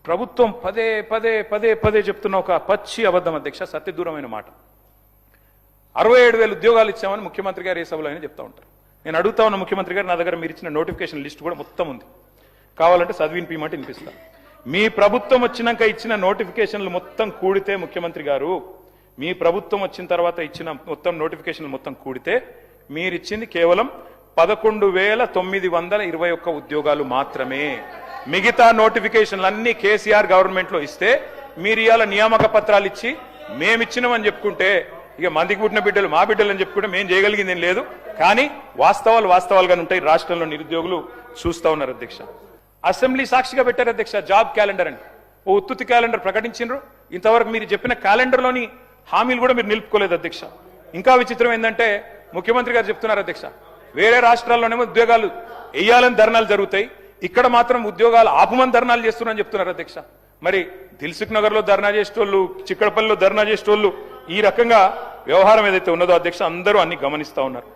ప్రభుత్వం పదే పదే పదే పదే చెప్తున్న ఒక పచ్చి అబద్ధం అధ్యక్ష, సత్యదూరమైన మాట. 67,000 ఉద్యోగాలు ఇచ్చామని ముఖ్యమంత్రి గారు ఏ సభలో అయినా చెప్తా ఉంటారు. నేను అడుగుతా ఉన్న ముఖ్యమంత్రి గారు, నా దగ్గర మీరు ఇచ్చిన నోటిఫికేషన్ లిస్ట్ కూడా మొత్తం ఉంది, కావాలంటే చదివినిపిమంటే వినిపిస్తాను. మీ ప్రభుత్వం వచ్చినాక ఇచ్చిన నోటిఫికేషన్లు మొత్తం కూడితే ముఖ్యమంత్రి గారు, మీ ప్రభుత్వం వచ్చిన తర్వాత ఇచ్చిన మొత్తం నోటిఫికేషన్లు మొత్తం కూడితే మీరిచ్చింది కేవలం 11,921 ఉద్యోగాలు మాత్రమే. మిగతా నోటిఫికేషన్లు అన్ని కేసీఆర్ గవర్నమెంట్ లో ఇస్తే మీరు ఇవాళ నియామక పత్రాలు ఇచ్చి మేమిచ్చినామని చెప్పుకుంటే, ఇక మందికి పుట్టిన బిడ్డలు మా బిడ్డలు అని చెప్పుకుంటే మేము చేయగలిగింది ఏం లేదు. కానీ వాస్తవాలు వాస్తవాలుగానే ఉంటాయి. రాష్ట్రంలో నిరుద్యోగులు చూస్తా ఉన్నారు అధ్యక్ష. అసెంబ్లీ సాక్షిగా పెట్టారు అధ్యక్ష జాబ్ క్యాలెండర్ అని, ఓ ఉత్తుతి క్యాలెండర్ ప్రకటించారు. ఇంతవరకు మీరు చెప్పిన క్యాలెండర్లోని హామీలు కూడా మీరు నిలుపుకోలేదు అధ్యక్ష. ఇంకా విచిత్రం ఏంటంటే ముఖ్యమంత్రి గారు చెప్తున్నారు అధ్యక్ష, వేరే రాష్ట్రాల్లోనేమో ఉద్యోగాలు వేయాలని ధర్నాలు జరుగుతాయి, ఇక్కడ మాత్రం ఉద్యోగాలు ఆపమని ధర్నాలు చేస్తున్నారని చెప్తున్నారు అధ్యక్ష. మరి దిల్సుఖ్ నగర్ లో ధర్నా చేసేటోళ్ళు, చిక్కడపల్లిలో ధర్నా చేసేటోళ్ళు, ఈ రకంగా వ్యవహారం ఏదైతే ఉన్నదో అధ్యక్ష అందరూ అన్ని గమనిస్తా ఉన్నారు.